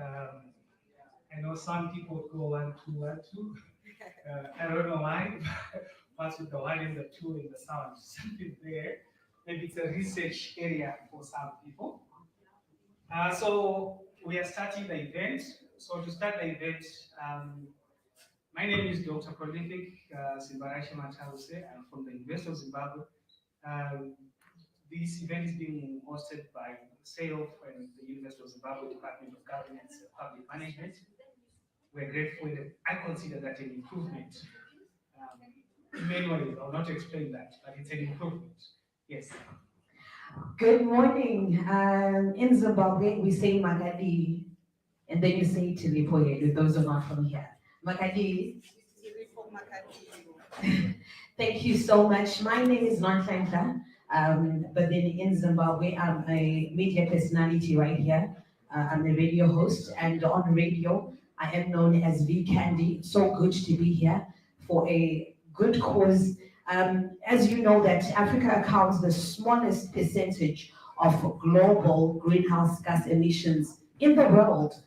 Um, I know some people go 1 2 1 2. I don't know why, but with the one and the two in the sound, something there. Maybe it's a research area for some people. So we are starting the event. So to start the event, um, my name is Dr. Prolific Simbarashe Matause. I'm from the University of Zimbabwe. Um, this event is being hosted by Sayof and the University of Zimbabwe Department of Governance and Public Management. We're grateful. I consider that an improvement. In many ways, I'll not explain that, but it's an improvement. Yes. Good morning. In Zimbabwe, we say Magali, and then you say Relebohile, those who are not from here. Magali. Thank you so much. My name is Nhlanhla, but then in Zimbabwe, I'm a media personality right here. I'm a radio host, and on radio, I am known as V Candy. So good to be here for a good cause. As you know, that Africa accounts the smallest percentage of global greenhouse gas emissions in the world,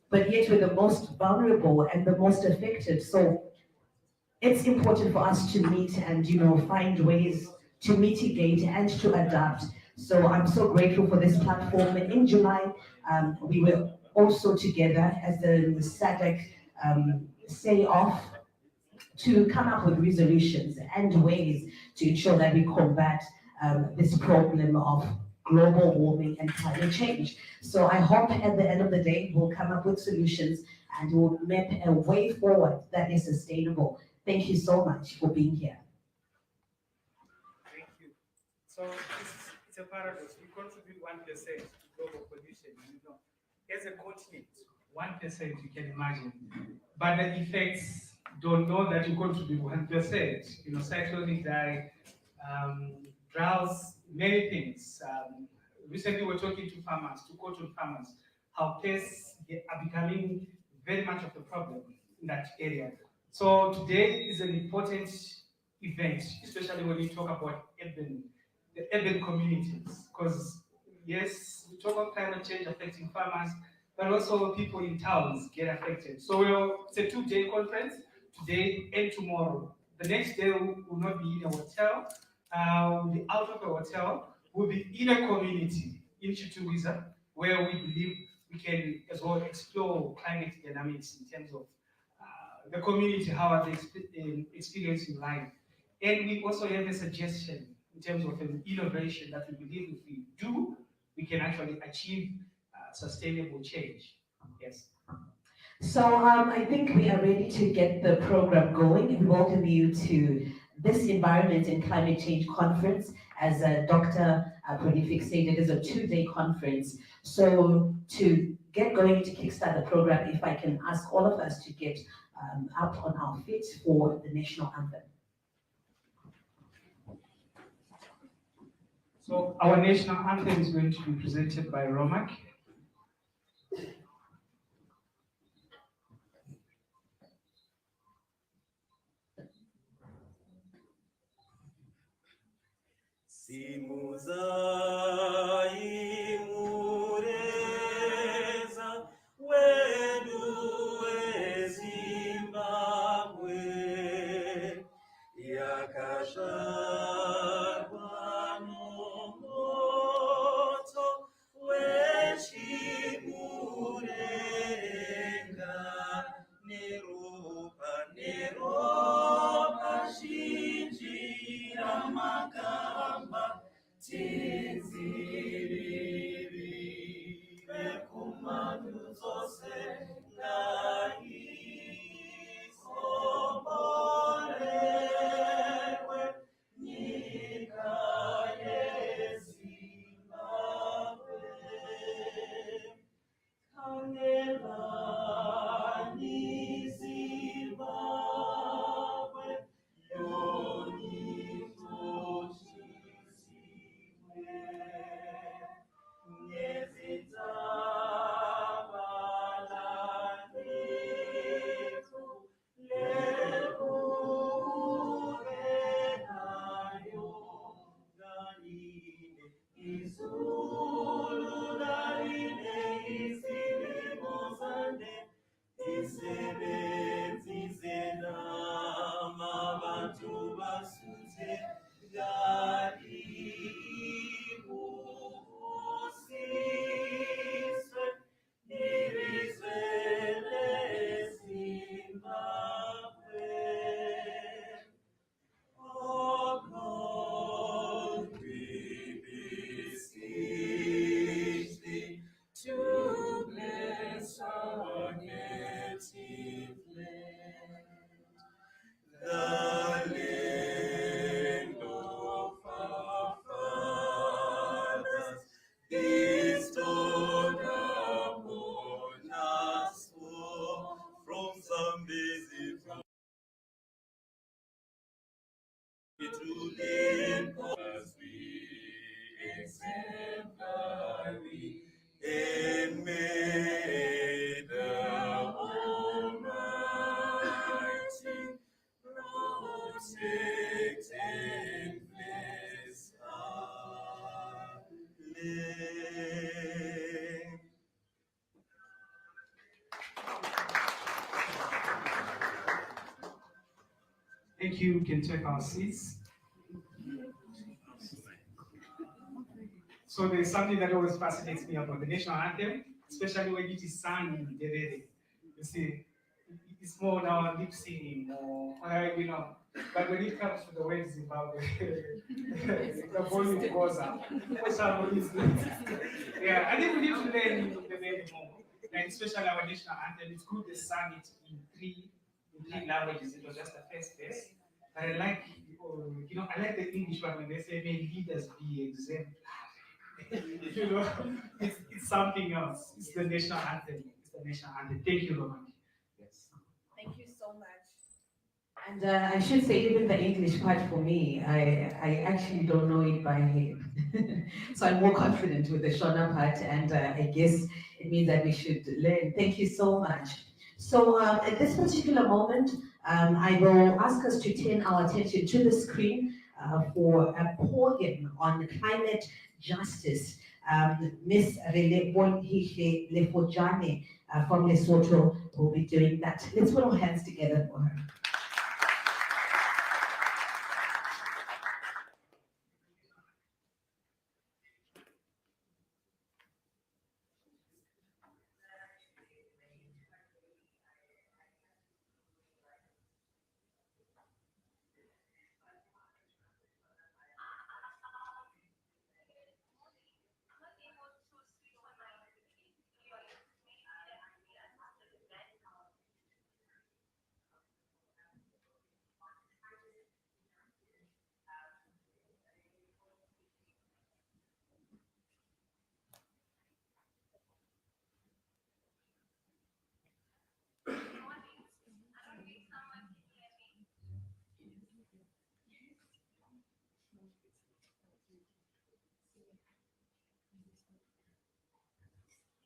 but yet we're the most vulnerable and the most affected. So it's important for us to meet and find ways to mitigate and to adapt. So I'm so grateful for this platform. In July, we were also together as the SADC say off to come up with resolutions and ways to ensure that we combat this problem of global warming and climate change. So I hope at the end of the day, we'll come up with solutions and we'll map a way forward that is sustainable. Thank you so much for being here. Thank you. So it's a paradox. We contribute 1% to global pollution. As a continent, 1% you can imagine, but the effects don't know that you contribute 1%. Cyclonic die, droughts, many things. Recently, we're talking to farmers, to cotton farmers, how pests are becoming very much of a problem in that area. So today is an important event, especially when we talk about the urban communities, because yes, we talk about climate change affecting farmers, but also people in towns get affected. So it's a 2-day conference, today and tomorrow. The next day will not be in a hotel, we'll be out of a hotel, we'll be in a community in Chituriza, where we believe we can as well explore climate dynamics in terms of the community, how are they experiencing life. And we also have a suggestion in terms of an innovation that we believe if we do, we can actually achieve sustainable change. Yes. So I think we are ready to get the program going. We welcome you to this Environment and Climate Change Conference. As Dr. Prolific said, it is a 2-day conference. So to get going, to kickstart the program, if I can ask all of us to get up on our feet for the national anthem. So our national anthem is going to be presented by Romac. Simuzai wedu Zimbabwe yakazvarwa nomoto wechimurenga neropa zhinji ramakamba tinziriri vekumanu dzose ngaikomborewe nyika yezimbabwe kangelani zimbabwe yonyimbochizimwe ngezitabalanifu lekuvenayo ngaine izulu ngaine izilimo Thank you. We can take our seats. So there's something that always fascinates me about the national anthem, especially when it is sung in Derede. You see, it's more now lip singing or But when it comes to the word Zimbabwe, the volume goes up. For some reason. Yeah, I think we need to learn the very more. And especially our national anthem, it's good they sang it in three languages. It was just the first verse. But I like, I like the English one when they say, may leaders be exemplary. It's something else. It's the national anthem. It's the national anthem. Thank you, Romac. Yes. Thank you so much. And I should say, even the English part for me, I actually don't know it by head. So I'm more confident with the Shona part, and I guess it means that we should learn. Thank you so much. So at this particular moment, I will ask us to turn our attention to the screen for a poem on climate justice. Miss Relebohile Lefojane from Lesotho will be doing that. Let's put our hands together for her.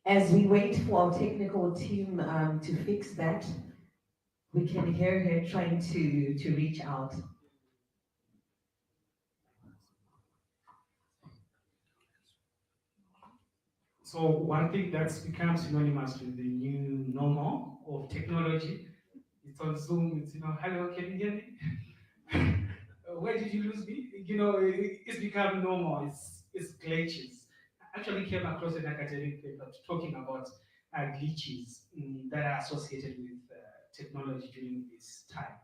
As we wait for our technical team to fix that, we can hear her trying to reach out. So one thing that's become synonymous with the new normal of technology, it's on Zoom, it's, hello, can you hear me? Where did you lose me? It's become normal, it's glitches. I actually came across an academic paper talking about glitches that are associated with technology during this time.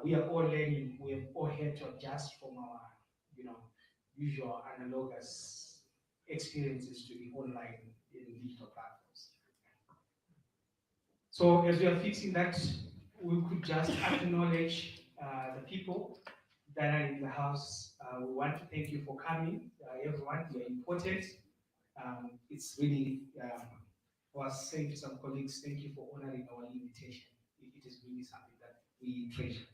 We are all learning, we have all had to adjust from our, usual analogous experiences to the online in digital platforms. So as we are fixing that, we could just acknowledge the people that are in the house. We want to thank you for coming, everyone. You are important. It's really, I was saying to some colleagues, thank you for honoring our invitation. It is really something that we treasure.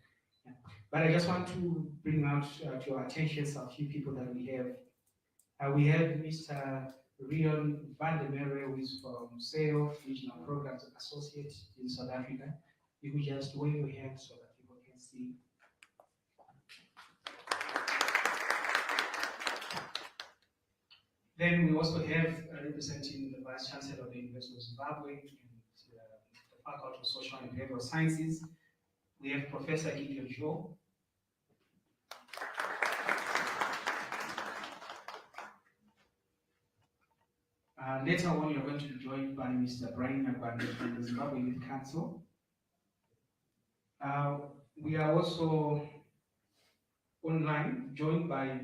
Yeah. But I just want to bring out to your attention a few people that we have. We have Mr. Reon Merwe, who is from Sayof, Regional Programs Associate in South Africa. You could just wave your hand so that people can see. Then we also have representing the Vice Chancellor of the University of Zimbabwe and the Faculty of Social and Behavioral Sciences. We have Professor Gideon Joe. Later on, you're going to be joined by Mr. Brian Nyagwande from the Zimbabwe Youth Council. We are also online, joined by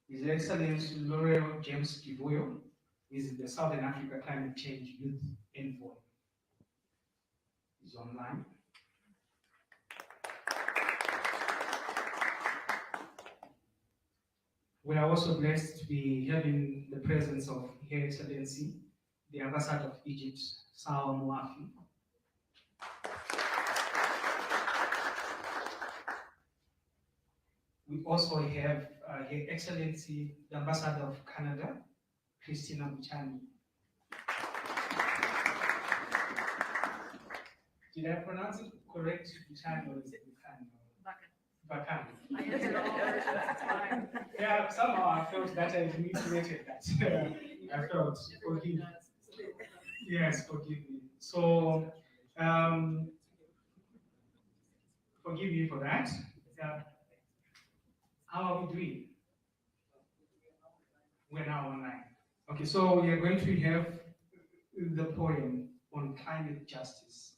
His Excellency L'Oreal James Kivuyo, is the Southern Africa Climate Change Youth Envoy. He's online. We are also blessed to be having the presence of Her Excellency, the Ambassador of Egypt, Salwa. We also have Her Excellency, the Ambassador of Canada, Christina Buchani. Did I pronounce it correct, Buchani, or is it Buchani? Bakan. Yeah, somehow I felt that I reiterated that. I felt, forgive me. Yes, forgive me. So, Forgive me for that. Uh, how are we doing? We're now online. Okay, so we are going to have the poem on climate justice.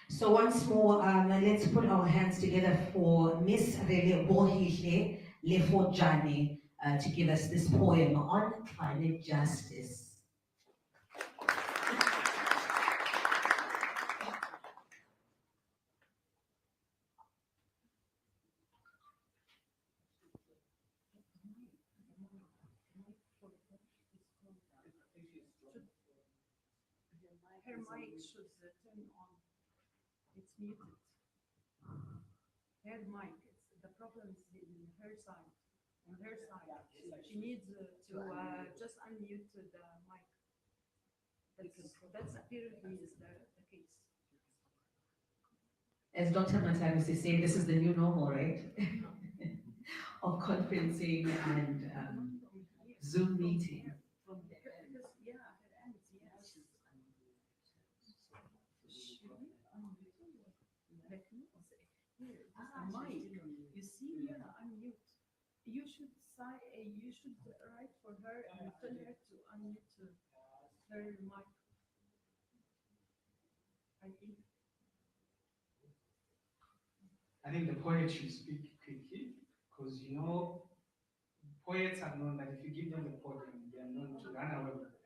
So once more, let's put our hands together for Miss Relebohile Lefojane to give us this poem on climate justice. Her mic should turn on. It's muted. Her mic, the problem is in her side. On her side, she needs to just unmute the mic. That's apparently is the case. As Dr. Mataris is saying, this is the new normal, right? Of conferencing and Zoom meeting. Yeah, her ends, yes. Mic. You see here, unmute. You should write for her and tell her to unmute her mic. I think the poet should speak quickly, because you know, poets are known that if you give them the podium, they are known to run away with it.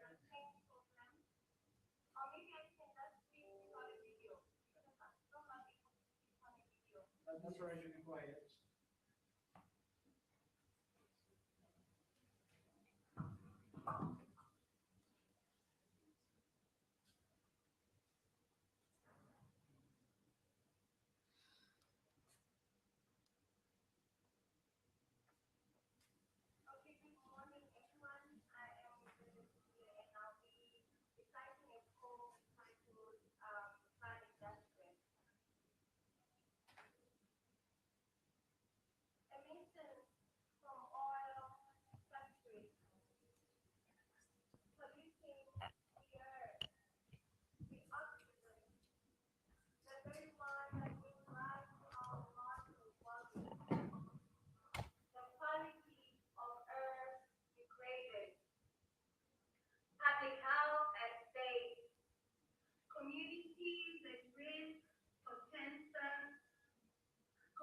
That's why you be quiet.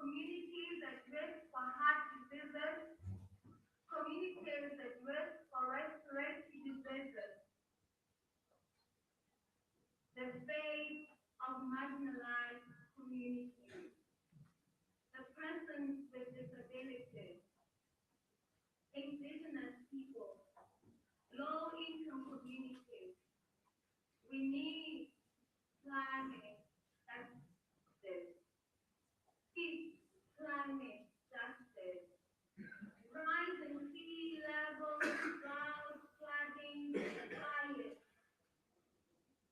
Communities at risk for heart diseases, communities at risk for respiratory diseases, the fate of marginalized communities, the persons with disabilities, indigenous people, low-income communities. We need climate justice, peace, climate justice, rising sea levels, drought, flooding, fires.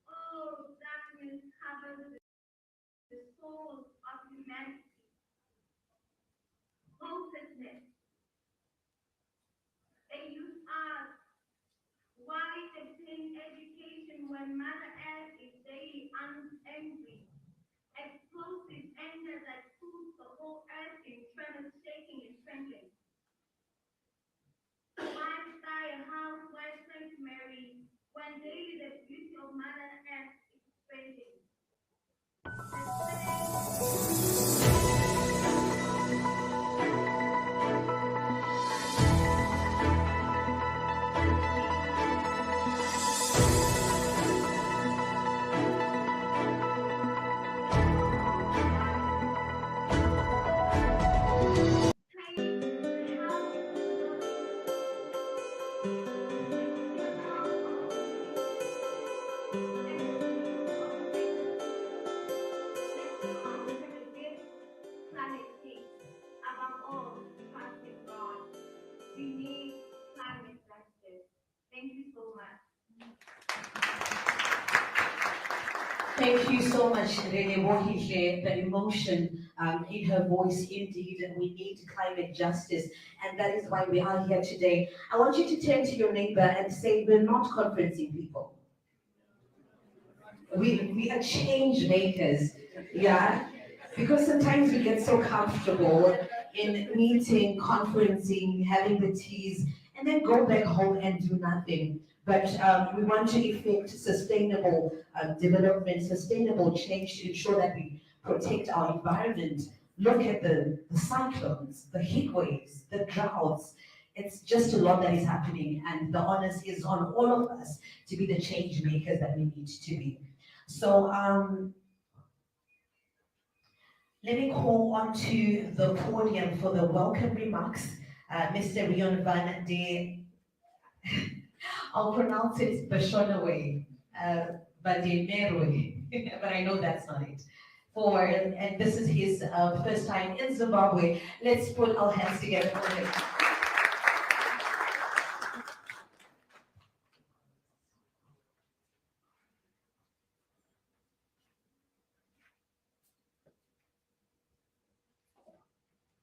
Oh, darkness covers the soul of humanity. Hopelessness. They use us. Why obtain education when Mother Earth is daily angry? Explosive anger that puts the whole earth in tremors, shaking and trembling. Why sky a house, why sanctuary, when daily the beauty of Mother Earth is fading? Thank you so much, Relebohile. The emotion in her voice, indeed, and we need climate justice, and that is why we are here today. I want you to turn to your neighbor and say, we're not conferencing people. We are change makers, yeah? Because sometimes we get so comfortable in meeting, conferencing, having the teas, and then go back home and do nothing. But we want to effect sustainable development, sustainable change to ensure that we protect our environment. Look at the cyclones, the heat waves, the droughts. It's just a lot that is happening, and the onus is on all of us to be the change makers that we need to be. So let me call on to the podium for the welcome remarks. Mr. Reon van de, I'll pronounce it Bashonaway, van de Merwe, but I know that's not it. And this is his first time in Zimbabwe. Let's put our hands together for him.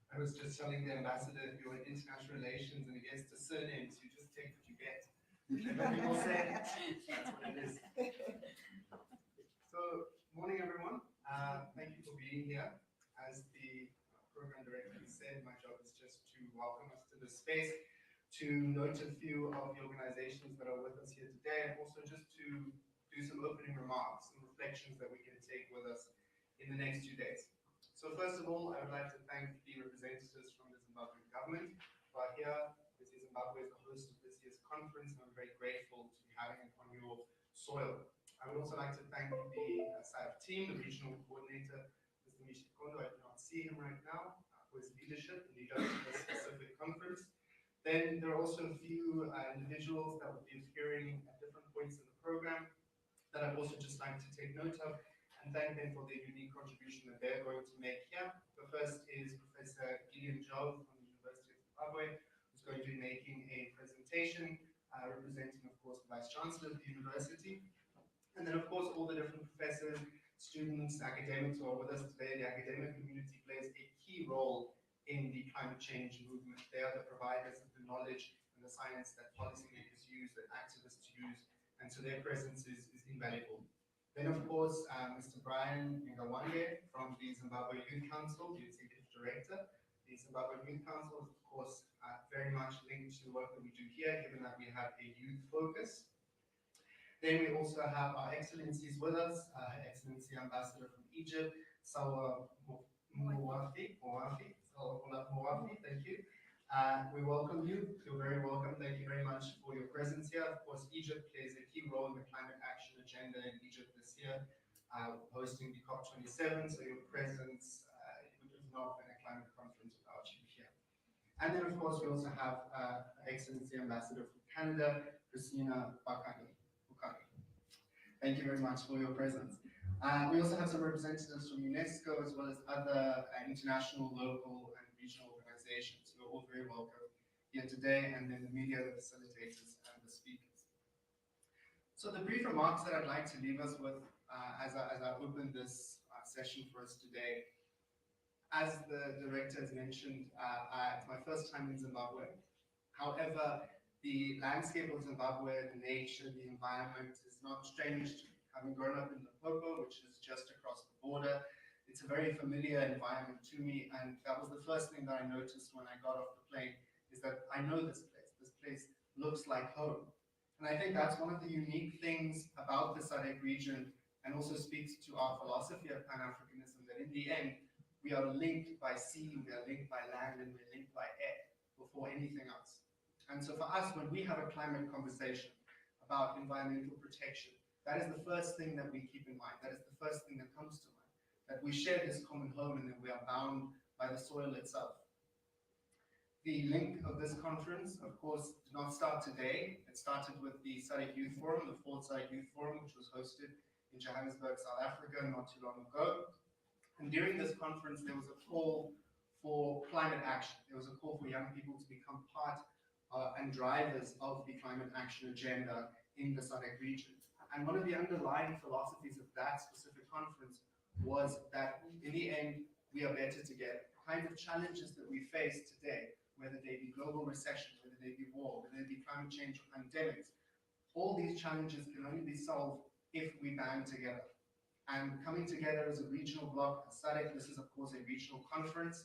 I was just telling the ambassador, if you're in international relations and it gets to surnames, you just take what you get. When people say it, that's what it is. So, morning everyone. Thank you for being here. As the program director said, my job is just to welcome us to this space, to note a few of the organizations that are with us here today, and also just to do some opening remarks and reflections that we can take with us in the next 2 days. So first of all, I would like to thank the representatives from the Zimbabwean government who are here. Obviously, Zimbabwe is the host of this year's conference, and I'm very grateful to be having it on your soil. I would also like to thank the Sayof team, the regional coordinator, Mr. Kondo. I do not see him right now, for his leadership in leading up to this specific conference. Then there are also a few individuals that will be appearing at different points in the program that I'd also just like to take note of and thank them for their unique contribution that they're going to make here. The first is Professor Ndlovu from the University of Zimbabwe, who's going to be making a presentation representing, of course, the Vice Chancellor of the university. And then, of course, all the different professors, students, academics who are with us today. The academic community plays a key role in the climate change movement. They are the providers of the knowledge and the science that policymakers use, that activists use, and so their presence is invaluable. Then, of course, Mr. Brian Nyagwande from the Zimbabwe Youth Council, the Executive Director. The Zimbabwe Youth Council is, of course, very much linked to the work that we do here, given that we have a youth focus. Then we also have our Excellencies with us, Her Excellency Ambassador from Egypt, Salwa Mowafi, thank you. We welcome you. You're very welcome. Thank you very much for your presence here. Of course, Egypt plays a key role in the climate action agenda in Egypt this year, hosting the COP27, so your presence would have not been a climate conference without you here. And then, of course, we also have Excellency Ambassador from Canada, Christina Bakani. Thank you very much for your presence. We also have some representatives from UNESCO as well as other international, local, and regional organizations. You're all very welcome here today, and then the media, the facilitators, and the speakers. So the brief remarks that I'd like to leave us with as I open this session for us today. As the director has mentioned, it's my first time in Zimbabwe. However, the landscape of Zimbabwe, the nature, the environment is not strange to me. Having grown up in Limpopo, which is just across the border, it's a very familiar environment to me, and that was the first thing that I noticed when I got off the plane, is that I know this place. This place looks like home. And I think that's one of the unique things about the SADC region, and also speaks to our philosophy of Pan-Africanism, that in the end, we are linked by sea, we are linked by land, and we're linked by air before anything else. And so for us, when we have a climate conversation about environmental protection, that is the first thing that we keep in mind. That is the first thing that comes to mind. That we share this common home and that we are bound by the soil itself. The link of this conference, of course, did not start today. It started with the SADC Youth Forum, the fourth SADC Youth Forum, which was hosted in Johannesburg, South Africa, not too long ago. And during this conference, there was a call for climate action. There was a call for young people to become part and drivers of the climate action agenda in the SADC region. And one of the underlying philosophies of that specific conference was that in the end, we are better together. The kinds of challenges that we face today, whether they be global recession, whether they be war, whether they be climate change or pandemics, all these challenges can only be solved if we band together. And coming together as a regional bloc, SADC, this is of course a regional conference,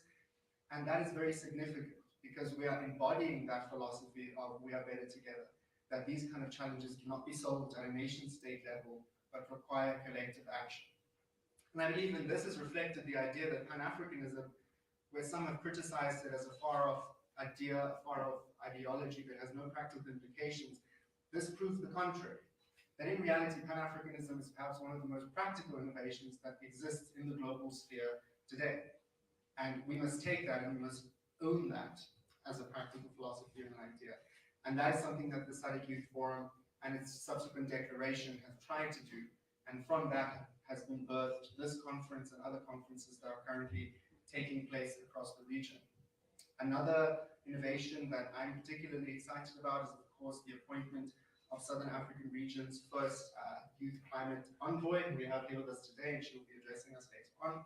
and that is very significant because we are embodying that philosophy of we are better together, that these kind of challenges cannot be solved at a nation state level, but require collective action. And I believe in this is reflected the idea that Pan-Africanism, where some have criticized it as a far-off idea, a far-off ideology that has no practical implications, this proves the contrary. That in reality, Pan-Africanism is perhaps one of the most practical innovations that exists in the global sphere today. And we must take that and we must own that as a practical philosophy and an idea. And that is something that the SADC Youth Forum and its subsequent declaration have tried to do. And from that has been birthed this conference and other conferences that are currently taking place across the region. Another innovation that I'm particularly excited about is, of course, the appointment of Southern African region's first youth climate envoy, who we have here with us today, and she will be addressing us later on.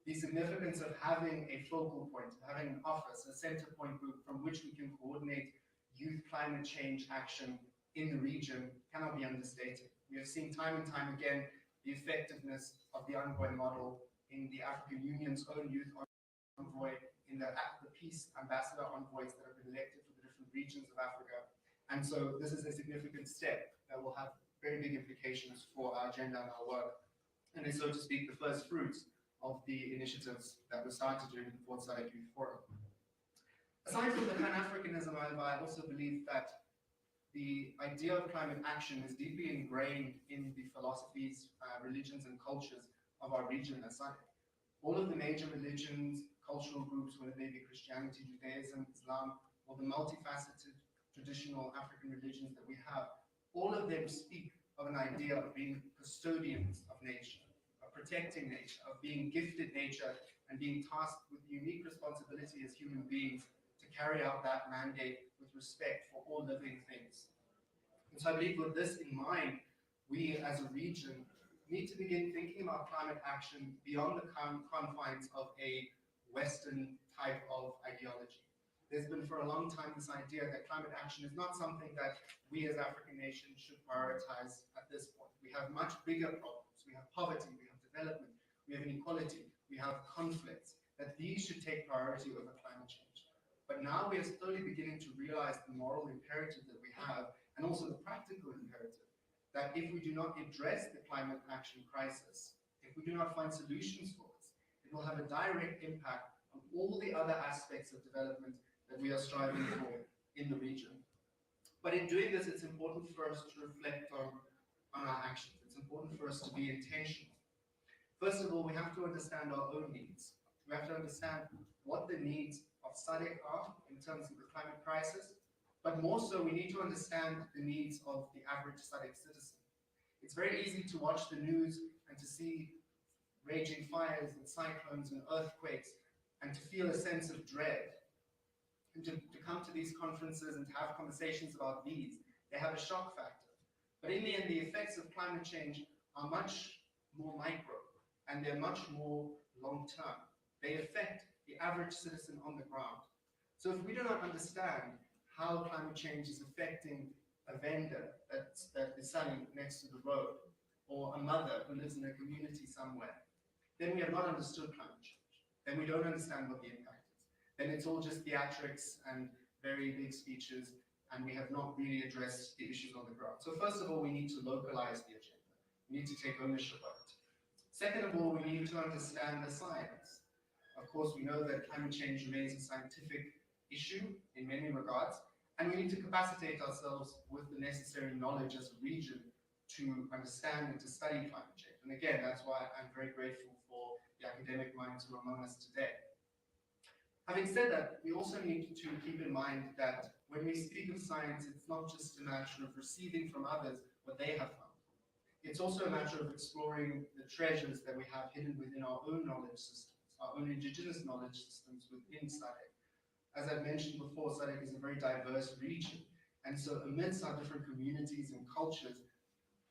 The significance of having a focal point, having an office, a center point group from which we can coordinate youth climate change action in the region cannot be understated. We have seen time and time again the effectiveness of the envoy model in the African Union's own youth envoy, in the peace ambassador envoys that have been elected for the different regions of Africa. And so this is a significant step that will have very big implications for our agenda and our work. And is, so to speak, the first fruits of the initiatives that were started during the Fourth SADC Youth Forum. Aside from the Pan-Africanism, however, I also believe that the idea of climate action is deeply ingrained in the philosophies, religions, and cultures of our region as SADC. All of the major religions, cultural groups, whether they be Christianity, Judaism, Islam, or the multifaceted traditional African religions that we have, all of them speak of an idea of being custodians of nature, of protecting nature, of being gifted nature, and being tasked with the unique responsibility as human beings to carry out that mandate with respect for all living things. And so I believe with this in mind, we as a region need to begin thinking about climate action beyond the confines of a Western type of ideology. There's been for a long time this idea that climate action is not something that we as African nations should prioritize at this point. We have much bigger problems. We have poverty, we have development, we have inequality, we have conflicts, that these should take priority over climate change. But now we are slowly beginning to realize the moral imperative that we have, and also the practical imperative, that if we do not address the climate action crisis, if we do not find solutions for this, it will have a direct impact on all the other aspects of development that we are striving for in the region. But in doing this, it's important for us to reflect on our actions. It's important for us to be intentional. First of all, we have to understand our own needs. We have to understand what the needs of SADC are in terms of the climate crisis, but more so, we need to understand the needs of the average SADC citizen. It's very easy to watch the news and to see raging fires and cyclones and earthquakes and to feel a sense of dread. And to come to these conferences and to have conversations about these, they have a shock factor. But in the end, the effects of climate change are much more micro and they're much more long-term. They affect the average citizen on the ground. So if we do not understand how climate change is affecting a vendor that is selling next to the road, or a mother who lives in a community somewhere, then we have not understood climate change. Then we don't understand what the impact is. Then it's all just theatrics and very big speeches, and we have not really addressed the issues on the ground. So first of all, we need to localize the agenda. We need to take ownership of it. Second of all, we need to understand the science. Of course, we know that climate change remains a scientific issue in many regards, and we need to capacitate ourselves with the necessary knowledge as a region to understand and to study climate change. And again, that's why I'm very grateful for the academic minds who are among us today. Having said that, we also need to keep in mind that when we speak of science, it's not just a matter of receiving from others what they have found. It's also a matter of exploring the treasures that we have hidden within our own knowledge systems, our own indigenous knowledge systems within SADC. As I've mentioned before, SADC is a very diverse region. And so amidst our different communities and cultures,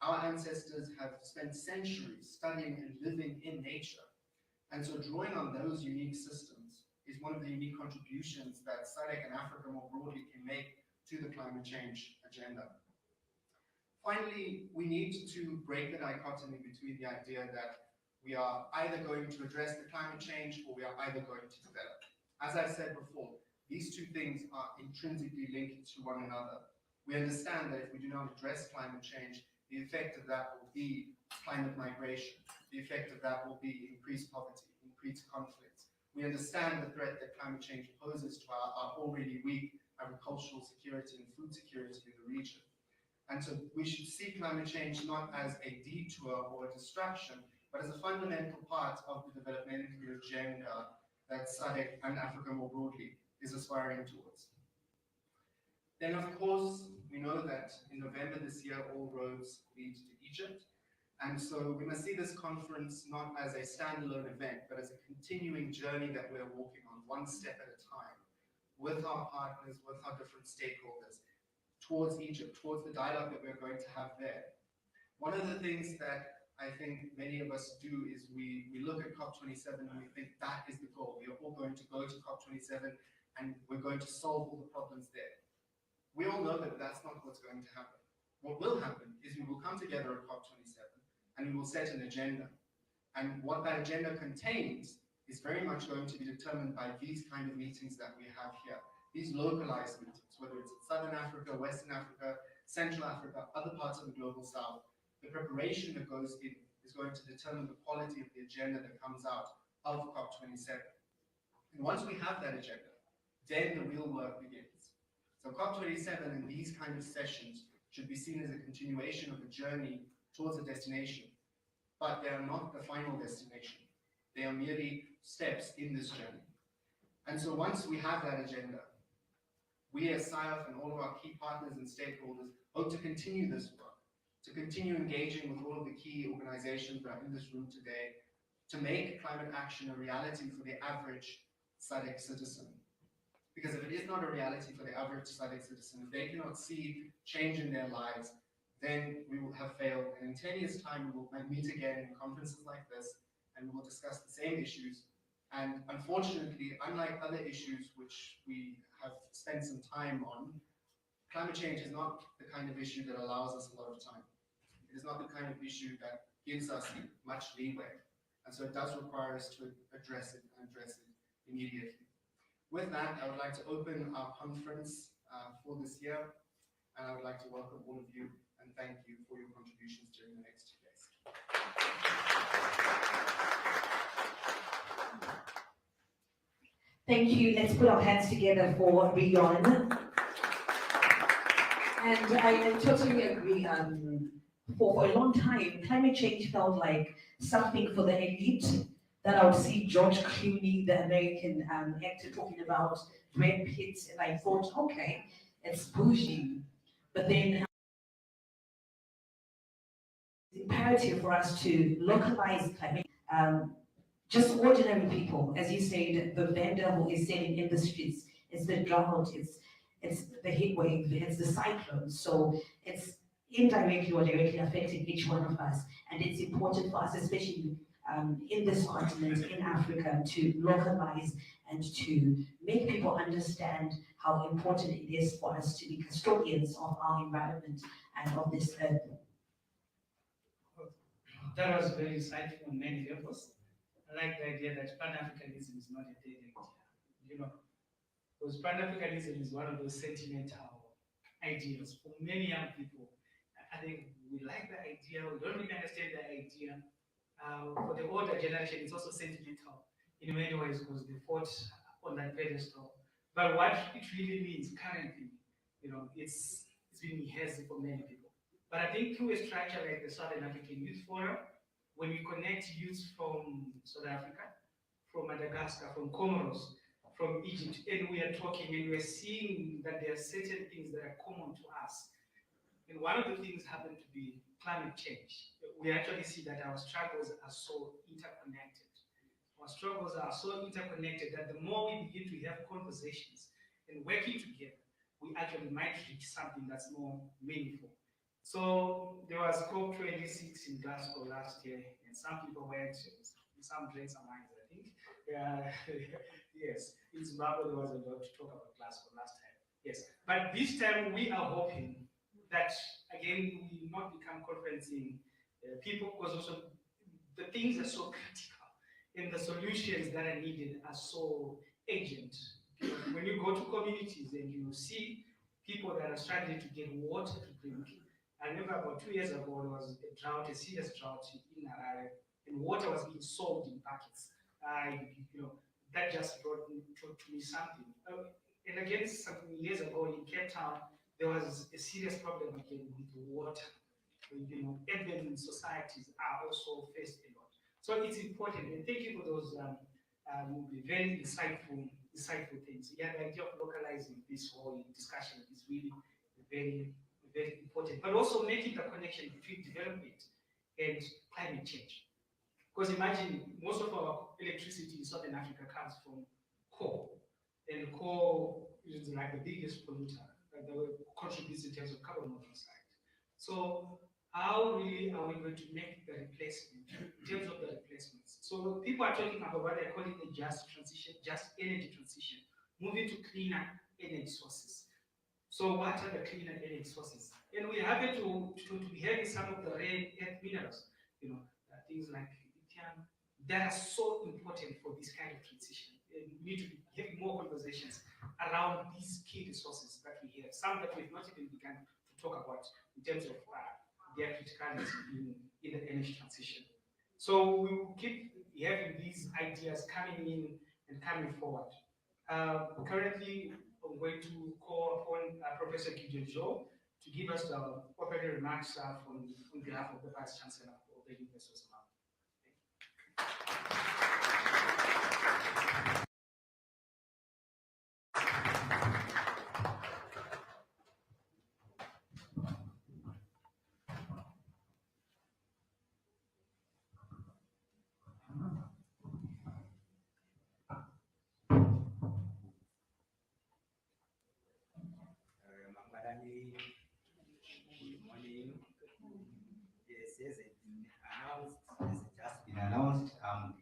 Our ancestors have spent centuries studying and living in nature. And so drawing on those unique systems is one of the unique contributions that SADC and Africa more broadly can make to the climate change agenda. Finally, we need to break the dichotomy between the idea that we are either going to address the climate change or we are either going to develop. As I said before, these two things are intrinsically linked to one another. We understand that if we do not address climate change, the effect of that will be climate migration. The effect of that will be increased poverty, increased conflict. We understand the threat that climate change poses to our already weak agricultural security and food security in the region. And so we should see climate change not as a detour or a distraction, but as a fundamental part of the developmental agenda that SADC and Africa more broadly is aspiring towards. Then, of course, we know that in November this year, all roads lead to Egypt. And so we must see this conference not as a standalone event, but as a continuing journey that we're walking on, one step at a time, with our partners, with our different stakeholders, towards Egypt, towards the dialogue that we're going to have there. One of the things that I think many of us do is we look at COP27 and we think that is the goal. We are all going to go to COP27 and we're going to solve all the problems there. We all know that that's not what's going to happen. What will happen is we will come together at COP27 and we will set an agenda. And what that agenda contains is very much going to be determined by these kind of meetings that we have here. These localized meetings, whether it's in Southern Africa, Western Africa, Central Africa, other parts of the global South, the preparation that goes in is going to determine the quality of the agenda that comes out of COP27. And once we have that agenda, then the real work begins. So COP27 and these kind of sessions should be seen as a continuation of a journey towards a destination, but they are not the final destination. They are merely steps in this journey. And so once we have that agenda, we as Sayof and all of our key partners and stakeholders hope to continue this work, to continue engaging with all of the key organizations that are in this room today, to make climate action a reality for the average SADC citizen. Because if it is not a reality for the average SADC citizen, if they cannot see change in their lives, then we will have failed. And in 10 years' time, we will meet again in conferences like this, and we will discuss the same issues. And unfortunately, unlike other issues which we have spent some time on, climate change is not the kind of issue that allows us a lot of time. It is not the kind of issue that gives us much leeway. And so it does require us to address it and address it immediately. With that, I would like to open our conference for this year, and I would like to welcome all of you and thank you for your contributions during the next 2 days. Thank you. Let's put our hands together for Reon. And I totally agree. For a long time, climate change felt like something for the elite. That I would see George Clooney, the American actor, talking about Brad Pitt, and I thought, okay, it's bougie. But then it's imperative for us to localize climate. Just ordinary people, as you said, the vendor who is selling in the streets, it's the drought, it's the heat wave, it's the cyclone. So it's indirectly or directly affecting each one of us. And it's important for us, especially in this continent, in Africa, to localize and to make people understand how important it is for us to be custodians of our environment and of this earth. That was very insightful on many levels. I like the idea that Pan-Africanism is not a dead idea, because Pan-Africanism is one of those sentimental ideas for many young people. I think we like the idea, we don't really understand the idea. For the older generation, it's also sentimental in many ways because they fought on that pedestal. But what it really means currently, it's been hazy for many people. But I think through a structure like the Southern African Youth Forum, when we connect youth from South Africa, from Madagascar, from Comoros, from Egypt, and we are talking and we're seeing that there are certain things that are common to us. And one of the things happen to be climate change. We actually see that our struggles are so interconnected. Our struggles are so interconnected that the more we begin to have conversations and working together, we actually might reach something that's more meaningful. So there was COP26 in Glasgow last year, and some people went, some drank some wines, I think. Yeah, yes, in Zimbabwe there was a lot to talk about Glasgow last time. Yes, but this time we are hoping that again we will not become conferencing people, because also the things are so critical and the solutions that are needed are so urgent. When you go to communities and you see people that are struggling to get water to drink, I remember about 2 years ago there was a drought, a serious drought in Harare, and water was being sold in buckets. You know, that just brought to me something. And again, some years ago in Cape Town, there was a serious problem again with water. You know, urban societies are also faced a lot. So it's important, and thank you for those very insightful things. Yeah, the idea of localizing this whole discussion is really very, very important, but also making the connection between development and climate change. Because imagine most of our electricity in Southern Africa comes from coal, and coal is like the biggest polluter that contributes in terms of carbon monoxide. So how really are we going to make the replacement in terms of the replacements? So people are talking about what they're calling a just transition, just energy transition, moving to cleaner energy sources. So what are the cleaner energy sources? And we happen to be having some of the rare earth minerals, you know, things like lithium, that are so important for this kind of transition. And we need to be having more conversations around these key resources that we have, some that we've not even begun to talk about in terms of their criticality in the energy transition. So we will keep having these ideas coming in and coming forward. Currently, I'm going to call upon Professor Kijojo to give us the opening remarks on behalf of the Vice Chancellor of the University of Zimbabwe. Good morning. Yes, as it just been announced, I'm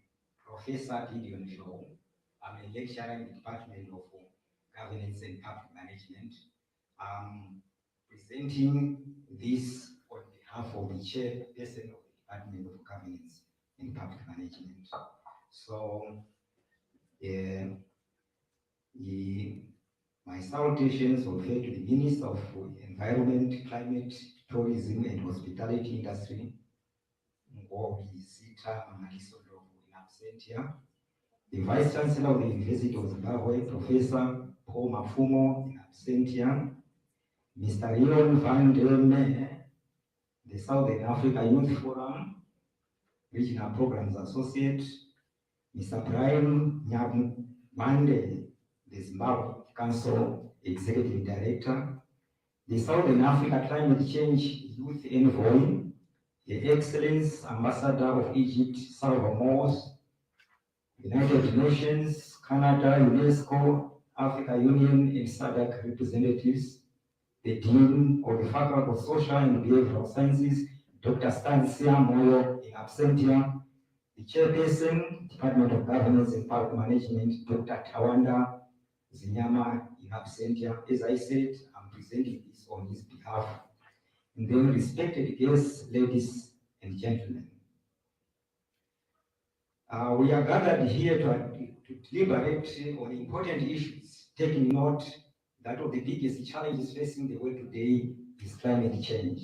Professor Gideon Shaw. I'm a lecturer in the Department of Governance and Public Management. I'm presenting this on behalf of the chairperson of the Department of Governance and Public Management. So, my salutations refer to the Minister of Environment, Climate, Tourism and Hospitality Industry, Nqobizitha Mangaliso in absentia. The Vice Chancellor of the University of Zimbabwe, Professor Paul Mapfumo in absentia. Mr. Reon van der Meer, the Southern Africa Youth Forum, Regional Programs Associate. Mr. Brian Nyagwande, the Zimbabwe Council Executive Director, the Southern Africa Climate Change Youth Envoy, the Excellency Ambassador of Egypt, Salwa Mowas, United Nations, Canada, UNESCO, Africa Union, and SADC representatives, the Dean of the Faculty of Social and Behavioral Sciences, Dr. Stancia Moyo in absentia, the Chairperson, Department of Governance and Public Management, Dr. Tawanda Zinyama in absentia. As I said, I'm presenting this on his behalf. And then respected guests, ladies and gentlemen. We are gathered here to deliberate on important issues, taking note that of the biggest challenges facing the world today is climate change.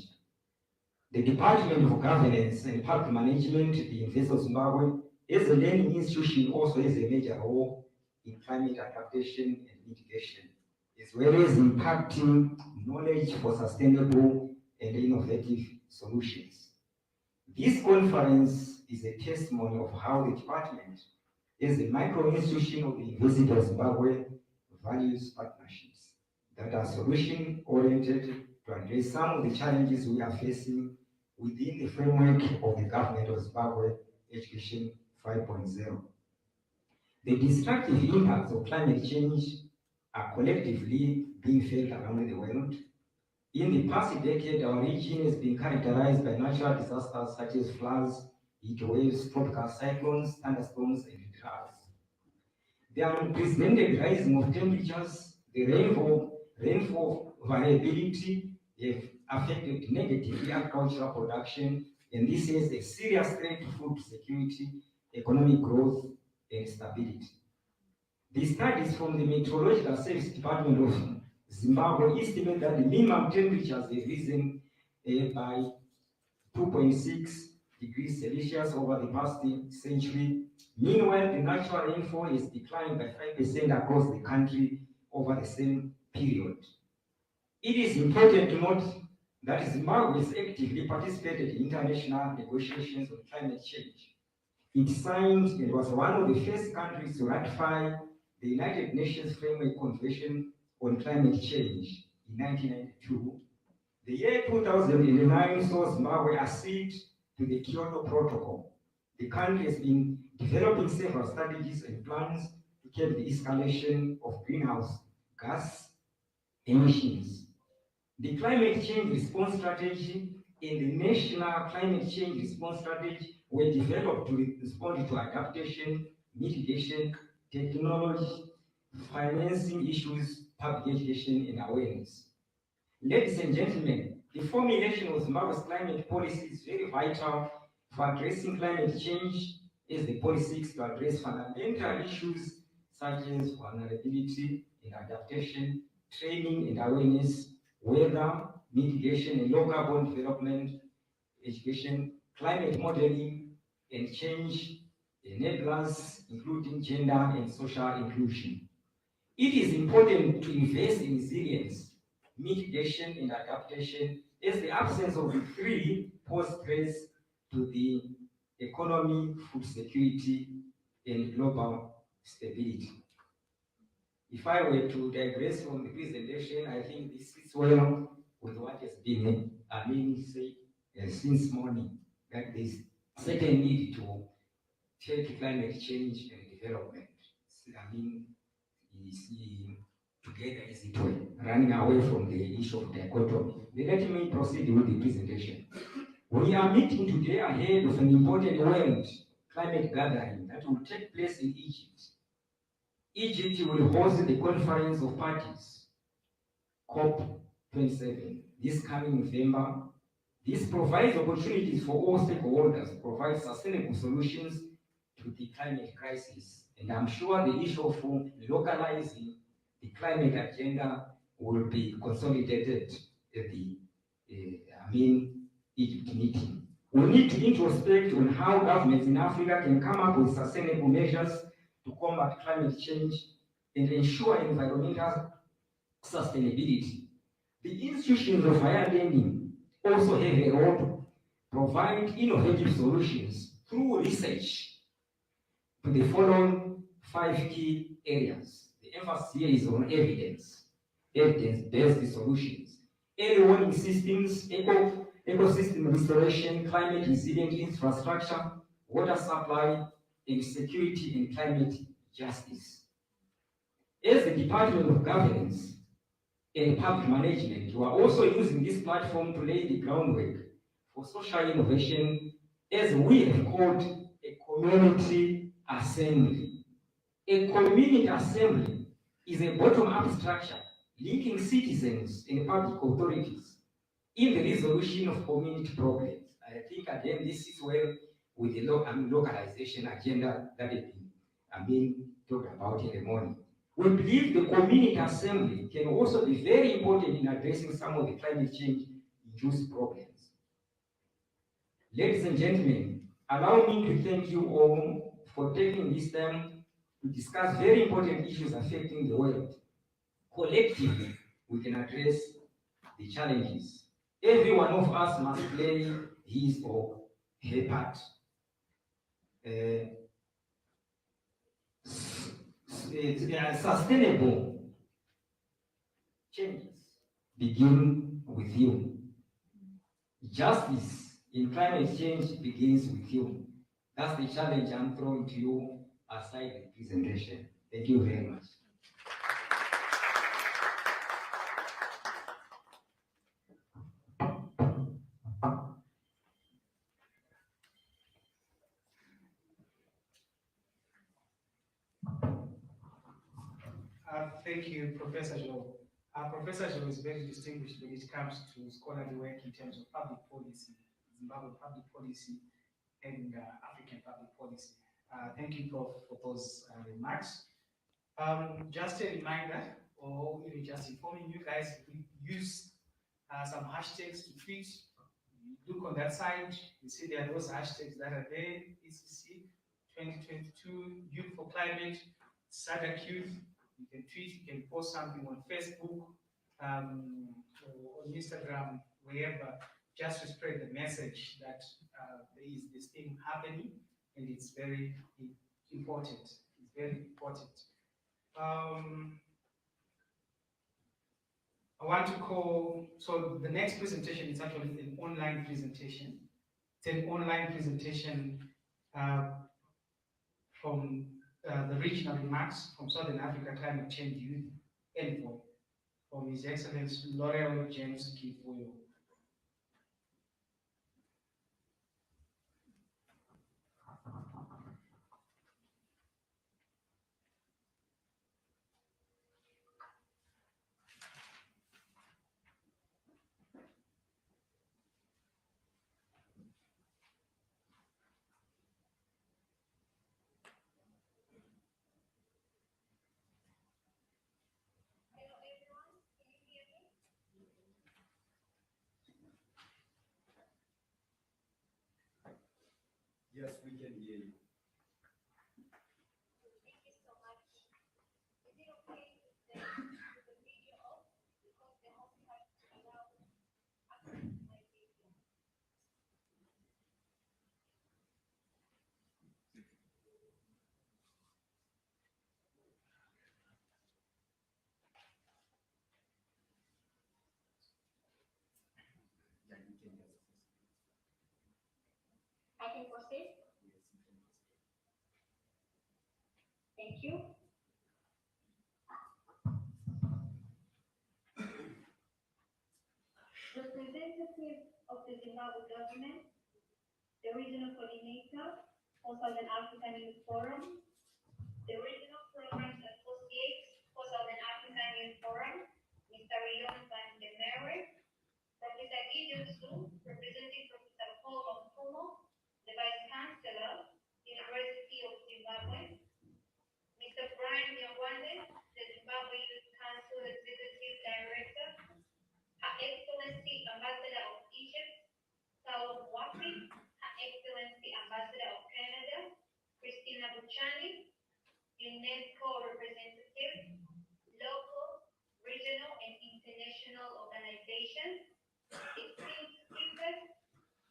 The Department of Governance and Public Management, the University of Zimbabwe, as a learning institution, also has a major role in climate adaptation and mitigation, as well as impacting knowledge for sustainable and innovative solutions. This conference is a testimony of how the department, as a micro-institution of the University of Zimbabwe, values partnerships that are solution-oriented to address some of the challenges we are facing within the framework of the government of Zimbabwe Education 5.0. The destructive impacts of climate change are collectively being felt around the world. In the past decade, our region has been characterized by natural disasters such as floods, heat waves, tropical cyclones, thunderstorms, and droughts. The unprecedented rising of temperatures, the rainfall variability have affected negatively agricultural production, and this is a serious threat to food security, economic growth, and stability. The studies from the Meteorological Service Department of Zimbabwe estimate that the minimum temperatures have risen by 2.6 degrees Celsius over the past century. Meanwhile, the natural rainfall has declined by 5% across the country over the same period. It is important to note that Zimbabwe has actively participated in international negotiations on climate change. It signed and was one of the first countries to ratify the United Nations Framework Convention on Climate Change in 1992. The year 2009 saw Zimbabwe accede to the Kyoto Protocol. The country has been developing several strategies and plans to curb the escalation of greenhouse gas emissions. The Climate Change Response Strategy and the National Climate Change Response Strategy were developed to respond to adaptation, mitigation, technology, financing issues, public education, and awareness. Ladies and gentlemen, the formulation of Zimbabwe's climate policy is very vital for addressing climate change, as the policy seeks to address fundamental issues such as vulnerability and adaptation, training and awareness, weather, mitigation and low carbon development, education, climate modeling, and change enablers, including gender and social inclusion. It is important to invest in resilience, mitigation, and adaptation, as the absence of the three pose threats to the economy, food security, and global stability. If I were to digress from the presentation, I think this is well with what has been said since morning, that there is certain need to take climate change and development. Together as it were, running away from the issue of dichotomy. Let me proceed with the presentation. We are meeting today ahead of an important world climate gathering that will take place in Egypt. Egypt will host the Conference of Parties, COP27, this coming November. This provides opportunities for all stakeholders to provide sustainable solutions to the climate crisis. And I'm sure the issue of localizing the climate agenda will be consolidated at the Egypt meeting. We need to introspect on how governments in Africa can come up with sustainable measures to combat climate change and ensure environmental sustainability. The institutions of higher learning also have a role to provide innovative solutions through research to the following 5 key areas. The emphasis here is on evidence-based solutions, early warning systems, ecosystem restoration, climate resilient infrastructure, water supply, and security and climate justice. As the Department of Governance and Public Management, we are also using this platform to lay the groundwork for social innovation, as we have called a community assembly. A community assembly is a bottom-up structure linking citizens and public authorities in the resolution of community problems. I think again this is where with the localization agenda that has been talked about in the morning. We believe the community assembly can also be very important in addressing some of the climate change-induced problems. Ladies and gentlemen, allow me to thank you all for taking this time to discuss very important issues affecting the world. Collectively, we can address the challenges. Every one of us must play his or her part. Sustainable changes begin with you. Justice in climate change begins with you. That's the challenge I'm throwing to you aside the presentation. Thank you very much. Thank you, Professor Joe. Professor Joe is very distinguished when it comes to scholarly work in terms of public policy, Zimbabwe public policy, and African public policy. Thank you, Prof, for those remarks. Just a reminder, or even just informing you guys, we use some hashtags to tweet. You look on that side, you see there are those hashtags that are there, ECC 2022, Youth for Climate, SADC Youth. You can tweet, you can post something on Facebook, or on Instagram, wherever, just to spread the message that there is this thing happening, and it's very important. It's very important. I want to call, so the next presentation is actually an online presentation. It's an online presentation from the regional remarks from Southern Africa Climate Change Youth Envoy, from His Excellency L'Oreal James Kivuyo. Hello everyone, can you hear me? Yes, we can hear you. Thank you so much. Is it okay to stay with the video off because the host has to allow access to my video? Yeah, you can just. I can proceed. Yes, you can just. Thank you. Representative of the Zimbabwe government, the regional coordinator for Southern African Youth Forum, the regional programs associate for Southern African Youth Forum, Mr. Reon van der Merwe, Professor Gideon Su, representing Professor Mapfumo, the Vice Chancellor, University of Zimbabwe, Mr. Brian Nyagwande, the Zimbabwe Youth Council Executive Director, Her Excellency Ambassador of Egypt, Salwa, Her Excellency Ambassador of Canada, Christina Buchani, UNESCO representative, local, regional, and international organizations, esteemed speakers,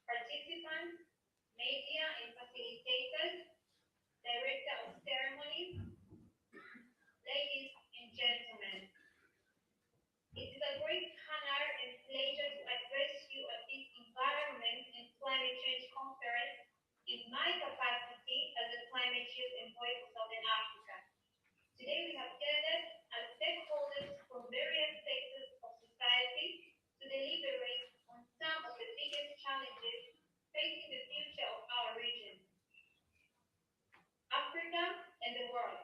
participants, media and facilitators, director of ceremonies, ladies and gentlemen. It is a great honor and pleasure to address you at this Environment and Climate Change Conference in my capacity as a climate change envoy for Southern Africa. Today we have gathered as stakeholders from various sectors of society to deliberate on some of the biggest challenges facing the future of our region, Africa and the world.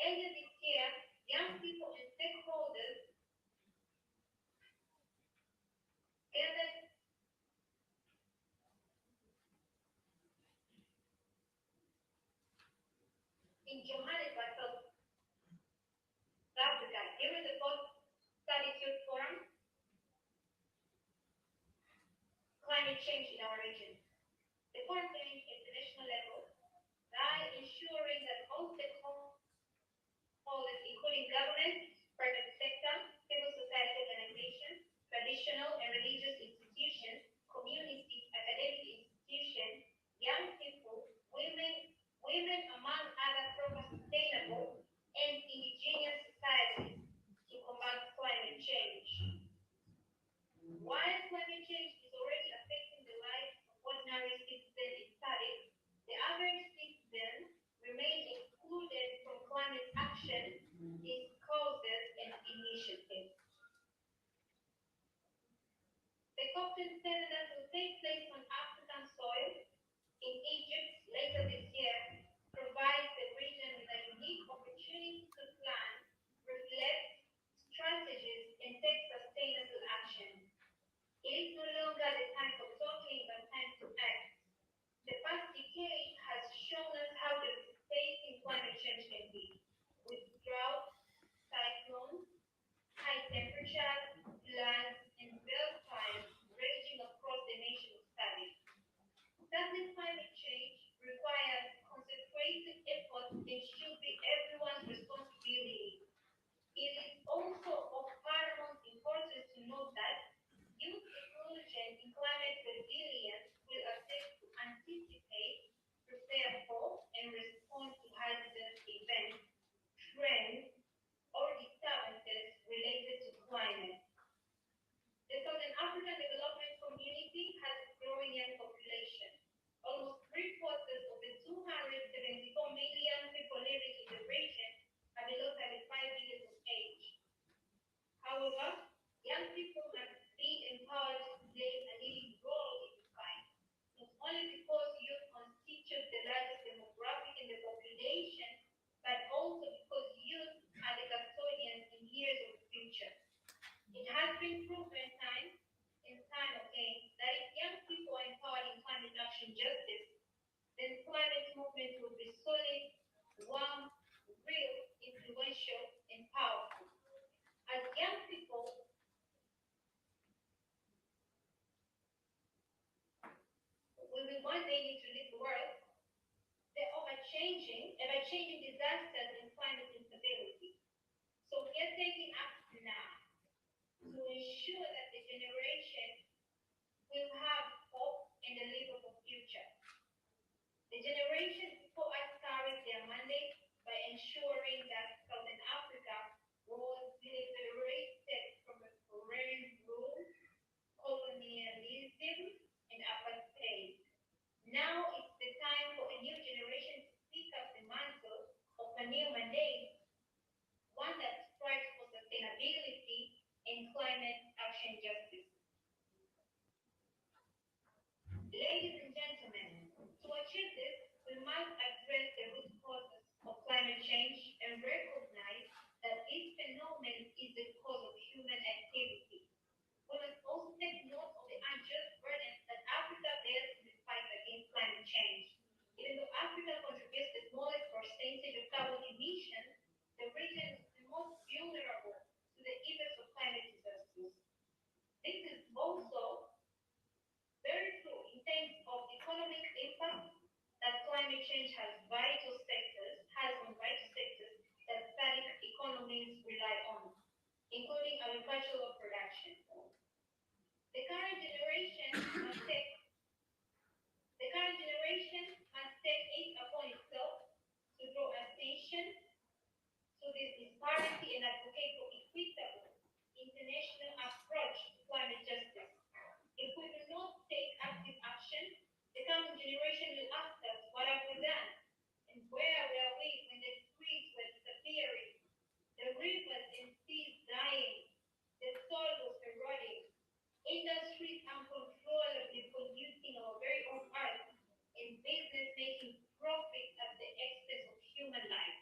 Earlier this year, young people and stakeholders gathered in Johannesburg, South Africa, during the fourth Youth Forum, Climate Change in our region. The forum came at the national level by ensuring that all stakeholders, including government, private sector, civil society organizations, traditional and religious institutions, communities, academic institutions, young people, women among other sustainable and indigenous societies to combat climate change. While climate change is already affecting the lives of ordinary citizens in studies, the average citizen remains excluded from climate action, its causes, and initiatives. The COP27 that will take place on African soil in Egypt later this year provides the region with a unique opportunity to plan, reflect, challenges and take sustainable action. It is no longer the time for talking, but time to act. The past decade has shown us how devastating climate change can be, with drought, cyclones, high temperatures, floods, and wildfires raging across the nation of study. Tackling climate change requires concentrated effort and should be everyone's responsibility. It is also of paramount importance to note that youth inclusion in climate resilience will assist to anticipate, prepare for, and respond to hazardous events, trends, or disturbances related to climate. The Southern African Development Community has a growing young population. Almost three-quarters of the 274 million people living in the region are below 35 years of age. However, young people must be empowered to play a leading role in the fight, not only because youth constitute the largest demographic in the population, but also because youth are the custodians in years of the future. It has been proven time and time again that if young people are empowered in climate action justice, then climate movement will be solid, warm, real, influential, and powerful. As young people, we will one day need to lead the world. The ever-changing disasters and climate instability. So we are taking action now to ensure that the generation will have hope and a livable future. The generation before us carried their mandate by ensuring that Southern Africa was liberated from the foreign rule, colonialism, and apartheid. Now it's the time for a new generation to pick up the mantle of a new mandate, one that strives for sustainability and climate action justice. Ladies and gentlemen, to achieve this, we must address the root causes of climate change and recognize that this phenomenon is the cause of human activity. We must also take note of the unjust burden that Africa bears in the fight against climate change. Even though Africa contributes the smallest percentage of carbon emissions, the region is the most vulnerable to the effects of climate disasters. This is also very true in terms of economic impact that climate change has on vital sectors that static economies rely on, including agricultural production. The current generation must take it upon itself to draw attention to this disparity and advocate for equitable international approach to climate justice. If we do not take active action, the coming generation will ask us, what have we done? And where were we when the trees were disappearing, the rivers and seas dying, the soil was eroding, industries uncontrollably polluting our very own earth, and business making profit at the expense of human life?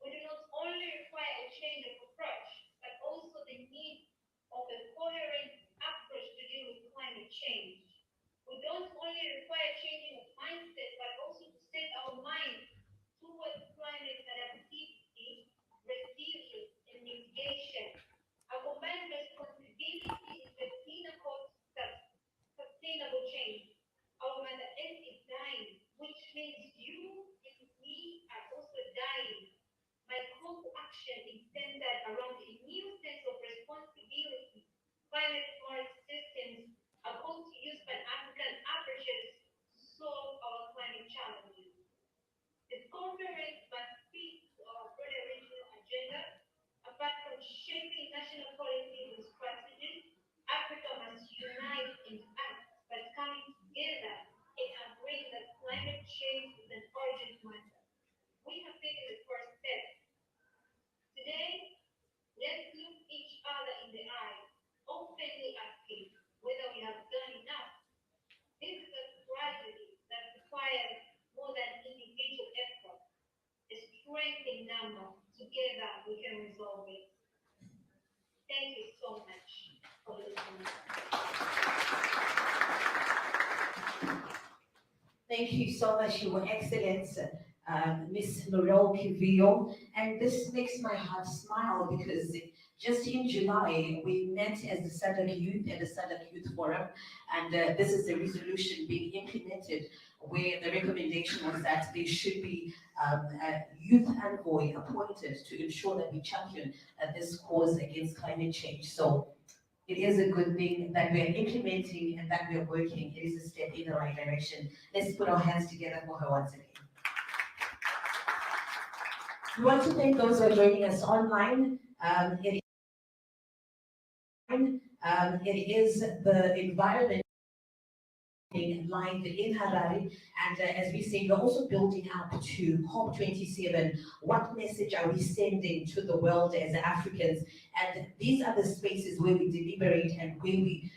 We do not only require a change of approach, but also the need of a coherent approach to deal with climate change. We don't only require changing of mindset, but also to set our minds towards climate adaptivity, resilience, and mitigation. A combined responsibility is the pinnacle to sustainable change. Our Mother Earth is dying, which means you and me are also dying. My call to action is centered around a new sense of responsibility. Climate smart systems are called to use Pan-African approaches to solve our climate challenges. The conference must speak so much for listening. Thank you so much, Your Excellency, Miss Laurel Kivio. And this makes my heart smile because just in July, we met as the SADC Youth at the SADC Youth Forum, and this is the resolution being implemented where the recommendation was that there should be a youth envoy appointed to ensure that we champion this cause against climate change. So it is a good thing that we are implementing and that we are working. It is a step in the right direction. Let's put our hands together for her once again. We want to thank those who are joining us online. It is the environment live in Harare, and as we say, we're also building up to COP27. What message are we sending to the world as Africans? And these are the spaces where we deliberate and where we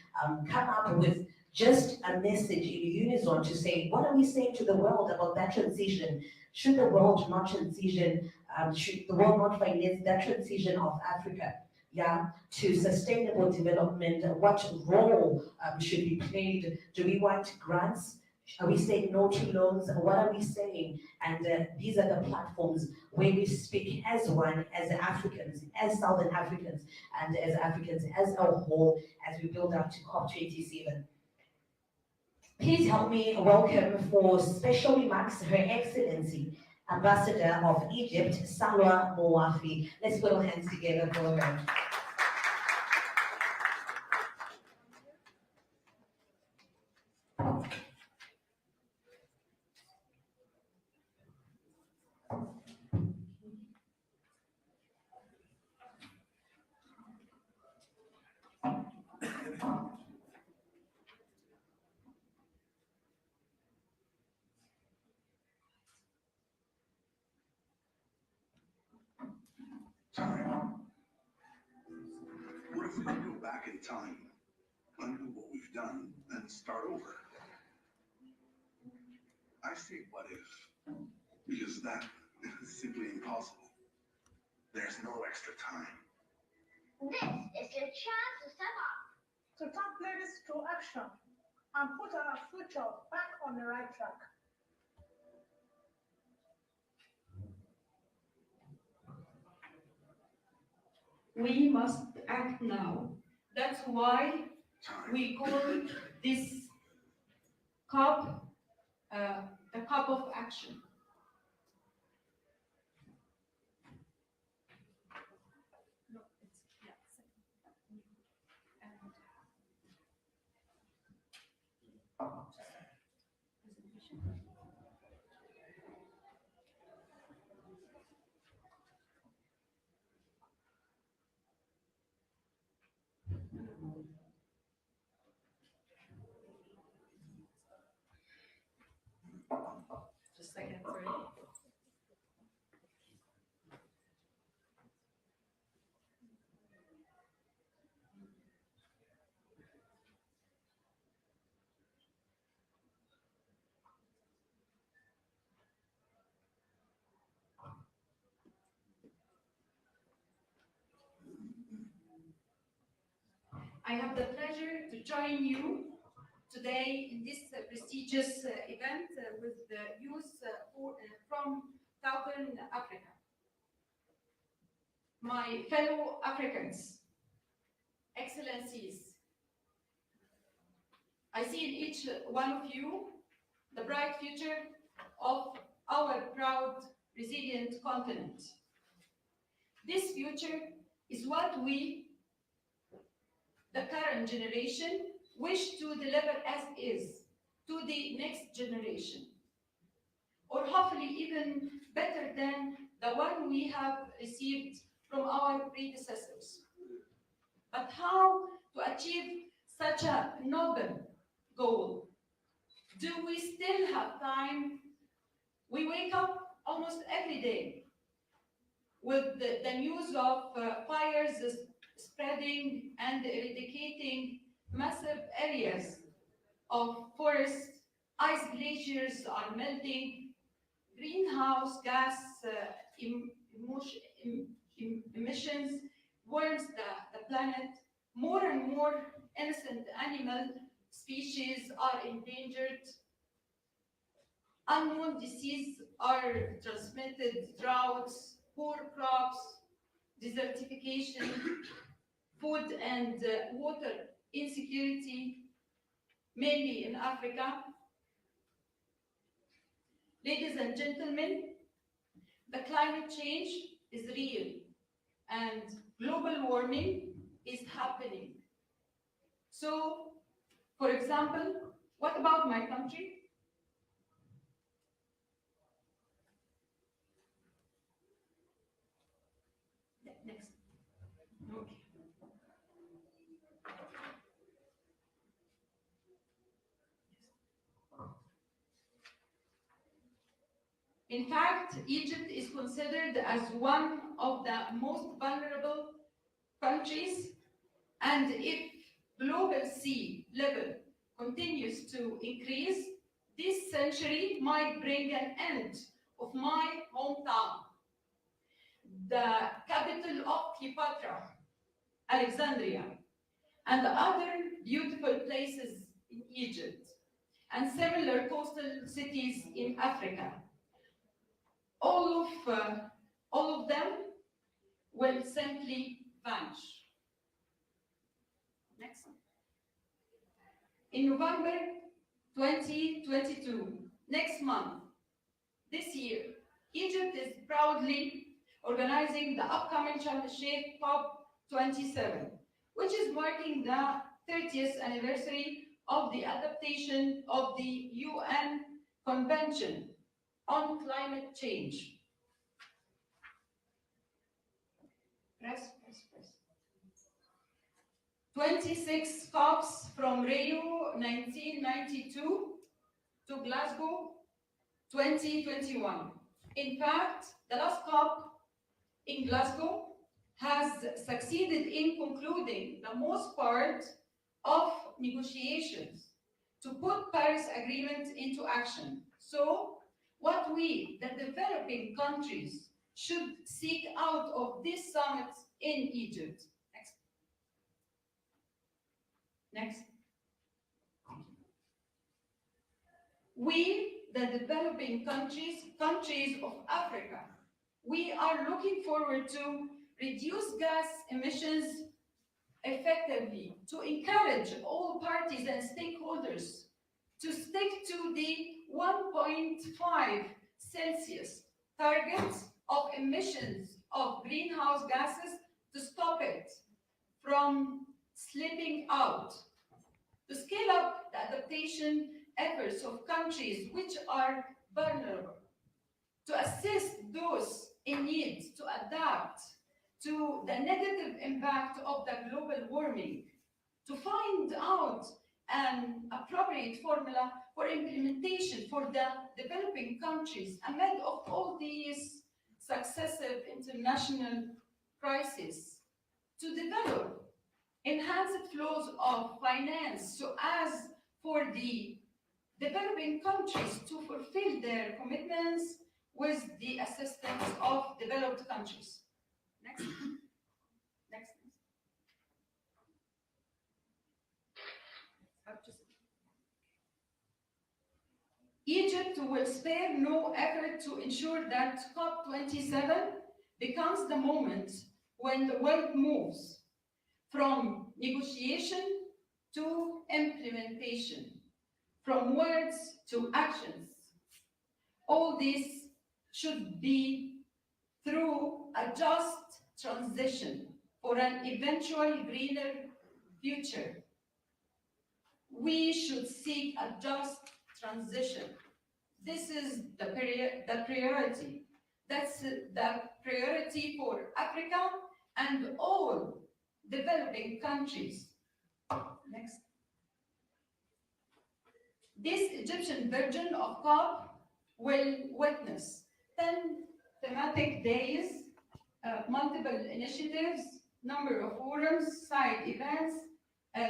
come up with just a message in unison to say, what are we saying to the world about that transition? Should the world not transition? Should the world not finance that transition of Africa? To sustainable development, what role should be played? Do we want grants? Are we saying no to loans? What are we saying? And these are the platforms where we speak as one, as Africans, as Southern Africans, and as Africans as a whole, as we build up to COP27. Please help me welcome for special remarks Her Excellency, Ambassador of Egypt, Salwa Mowafi. Let's put our hands together for her. Time. What if we could go back in time, undo what we've done, and start over? I say what if, because that is simply impossible. There's no extra time. This is your chance to step up. To turn playlist to action and put our future back on the right track. We must act now. That's why Time. we call this COP the COP of action. Just a second, sorry. I have the pleasure to join you today in this prestigious event with the youth from Southern Africa. My fellow Africans, Excellencies, I see in each one of you the bright future of our proud, resilient continent. This future is what we, the current generation, wish to deliver as is to the next generation, or hopefully even better than the one we have received from our predecessors. But how to achieve such a noble goal? Do we still have time? We wake up almost every day with the news of fires spreading and eradicating massive areas of forest, ice glaciers are melting, greenhouse gas emissions warms the planet, more and more innocent animal species are endangered. Unknown diseases are transmitted, droughts, poor crops, desertification, food and water insecurity, mainly in Africa. Ladies and gentlemen, the climate change is real and global warming is happening. So, for example, what about my country? Next. Okay. In fact, Egypt is considered as one of the most vulnerable countries, and if global sea level continues to increase, this century might bring an end of my hometown, the capital of Cleopatra, Alexandria, and other beautiful places in Egypt, and similar coastal cities in Africa. All of them will simply vanish. Next. In November 2022, next month, this year, Egypt is proudly organizing the upcoming Sharm el-Sheikh COP27, which is marking the 30th anniversary of the adaptation of the UN Convention on Climate Change. Press. 26 COPs from Rio 1992 to Glasgow 2021. In fact, the last COP in Glasgow has succeeded in concluding the most part of negotiations to put Paris Agreement into action. So, what we, the developing countries, should seek out of this summit in Egypt. Next. We, the developing countries of Africa, we are looking forward to reduce gas emissions effectively, to encourage all parties and stakeholders to stick to the 1.5 Celsius target of emissions of greenhouse gases, to stop it from slipping out, to scale up the adaptation efforts of countries which are vulnerable, to assist those in need to adapt to the negative impact of the global warming, to find out an appropriate formula for implementation for the developing countries amid of all these successive international crises, to develop enhanced flows of finance so as for the developing countries to fulfill their commitments with the assistance of developed countries. Next. Next. Egypt will spare no effort to ensure that COP27 becomes the moment when the world moves from negotiation to implementation, from words to actions. All this should be through a just transition for an eventual greener future. We should seek a just transition. This is the priority. That's the priority for Africa and all developing countries. Next. This Egyptian version of COP will witness 10 thematic days, multiple initiatives, number of forums, side events,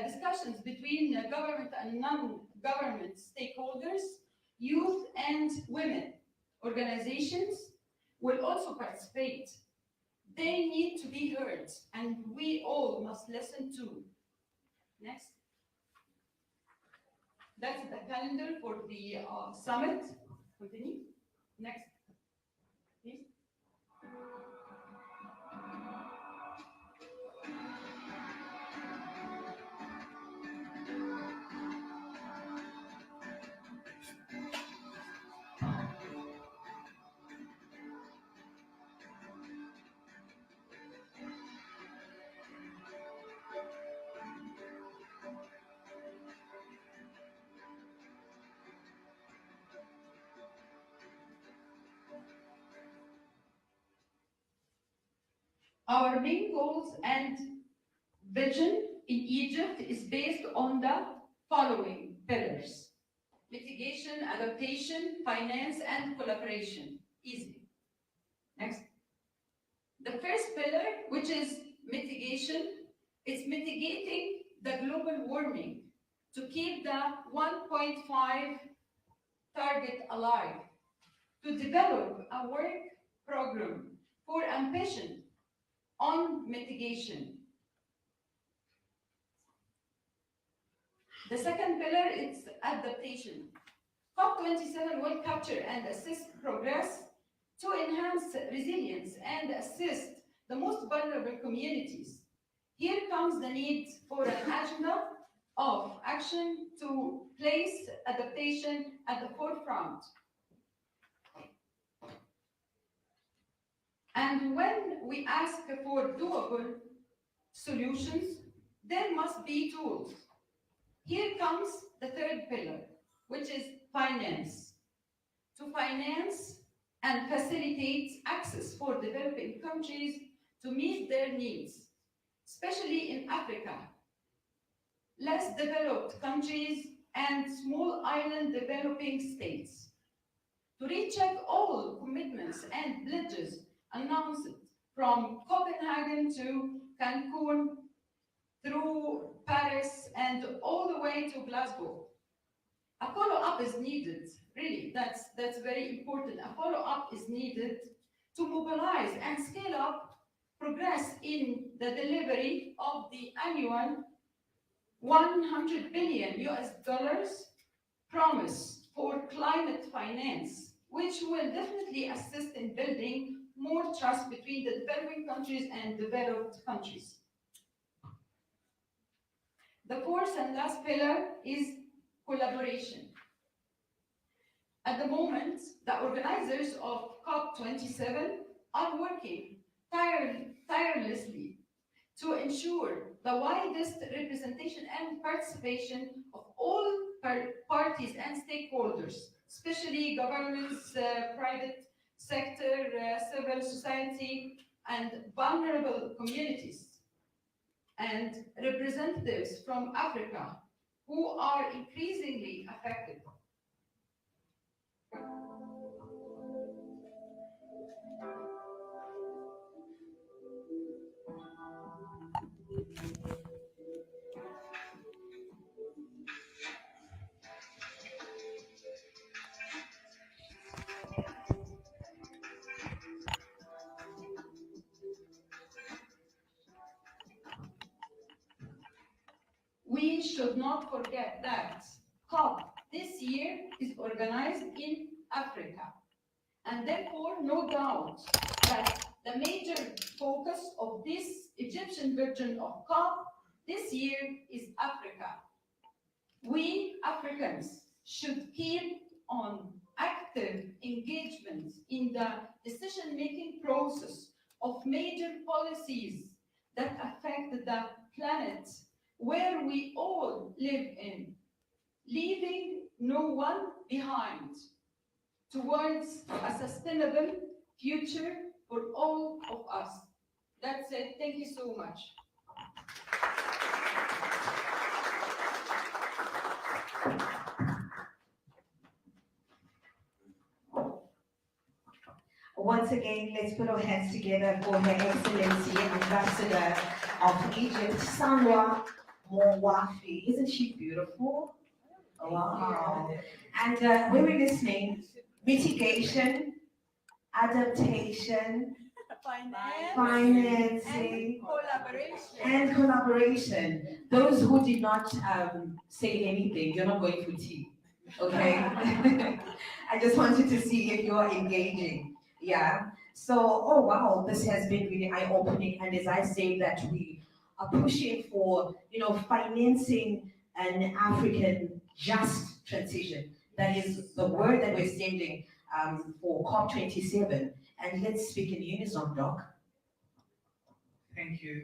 discussions between government and non-government stakeholders, youth and women organizations will also participate. They need to be heard, and we all must listen too. Next. That's the calendar for the summit. Continue. Next, please. Our main goals and vision in Egypt is based on the following pillars: mitigation, adaptation, finance, and collaboration. Easy. Next. The first pillar, which is mitigation, is mitigating the global warming to keep the 1.5 target alive, to develop a work program for ambition on mitigation. The second pillar is adaptation. COP27 will capture and assist progress to enhance resilience and assist the most vulnerable communities. Here comes the need for an agenda of action to place adaptation at the forefront. And when we ask for doable solutions, there must be tools. Here comes the third pillar, which is finance. To finance and facilitate access for developing countries to meet their needs, especially in Africa, less developed countries and small island developing states. To recheck all commitments and pledges announced from Copenhagen to Cancun, through Paris, and all the way to Glasgow. A follow-up is needed, really, that's very important. A follow-up is needed to mobilize and scale up progress in the delivery of the annual $100 billion promise for climate finance, which will definitely assist in building more trust between the developing countries and developed countries. The fourth and last pillar is collaboration. At the moment, the organizers of COP27 are working tirelessly to ensure the widest representation and participation of all parties and stakeholders, especially governments, private sector, civil society, and vulnerable communities, and representatives from Africa who are increasingly affected. We should not forget that COP this year is organized in Africa, and therefore no doubt that the major focus of this Egyptian version of COP this year is Africa. We Africans should keep on active engagement in the decision-making process of major policies that affect the planet where we all live in, leaving no one behind, towards a sustainable future for all of us. That's it. Thank you so much. Once again, let's put our hands together for Her Excellency Ambassador of Egypt, Salwa. Mowafi. Isn't she beautiful? Wow. And we're listening, mitigation, adaptation, finance, financing, and collaboration. and collaboration. Those who did not say anything, you're not going for tea. Okay? I just wanted to see if you're engaging. Yeah. So, oh wow, this has been really eye-opening. And as I say that we are pushing for, financing an African just transition. That is the word that we're sending for COP27. And let's speak in unison, Doc. Thank you.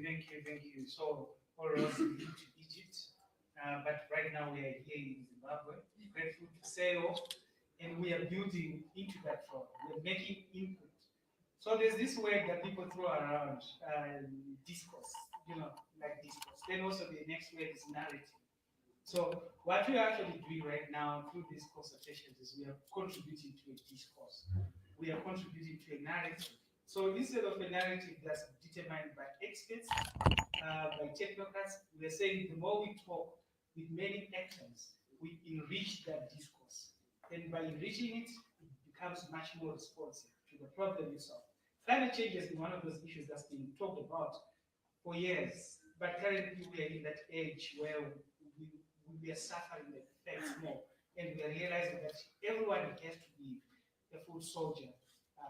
So, all roads lead to Egypt, but right now we are here in Zimbabwe, grateful to Sayof, and we are building into that road. We're making input. So there's this word that people throw around, discourse, like discourse. Then also the next word is narrative. So what we are actually doing right now through these consultations is we are contributing to a discourse. We are contributing to a narrative. So instead of a narrative that's determined by experts, by technocrats, we are saying the more we talk with many actors, we enrich that discourse. And by enriching it, it becomes much more responsive to the problem itself. Climate change has been one of those issues that's been talked about for years, but currently we are in that age where we are suffering the effects more, and we are realizing that everyone has to be a foot soldier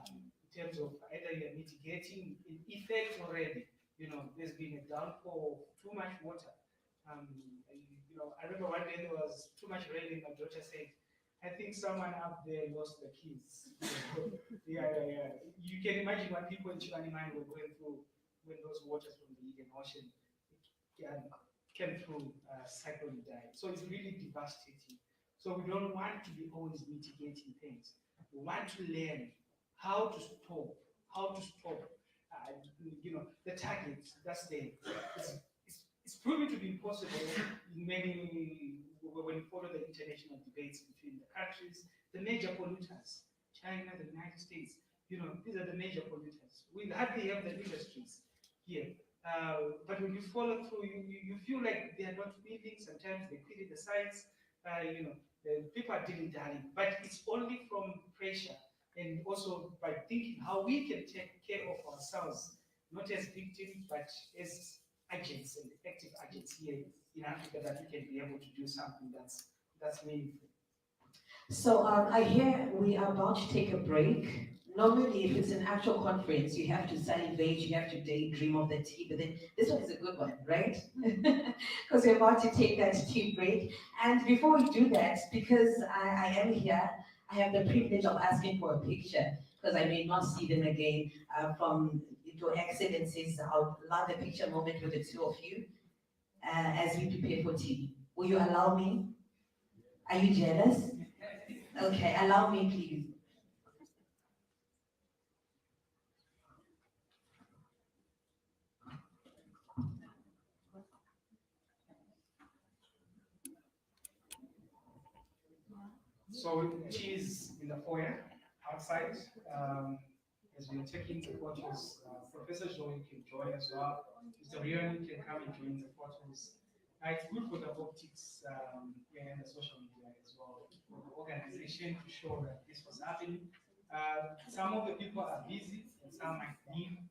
in terms of either you're mitigating an effect already. There's been a downpour of too much water. I remember one day there was too much rain, and my daughter said, I think someone up there lost the keys. Yeah. You can imagine what people in Chimanimani were going through when those waters from the Indian Ocean came through Cyclone Idai. So it's really devastating. So we don't want to be always mitigating things. We want to learn how to stop, the targets that's there. It's proven to be impossible in when you follow the international debates between the countries, the major polluters, China, the United States. These are the major polluters. We hardly have the industries here. But when you follow through, you feel like they are not willing. Sometimes they quit the sites. The people are dilly-dallying. But it's only from pressure and also by thinking how we can take care of ourselves, not as victims, but as agents and active agents here in Africa, that we can be able to do something that's meaningful. So I hear we are about to take a break. Normally, if it's an actual conference, you have to salivate, you have to daydream of the tea, but then this one is a good one, right? Because we're about to take that tea break. And before we do that, because I am here, I have the privilege of asking for a picture, because I may not see them again, from your Excellencies. I would love a picture moment with the two of you as we prepare for tea. Will you allow me? Are you jealous? Okay, allow me, please. So tea is in the foyer outside. As we are taking the photos, Professor Joey can join as well. Mr. Reon can come and join the photos. It's good for the optics and the social media as well, for the organization to show that this was happening. Some of the people are busy and some might need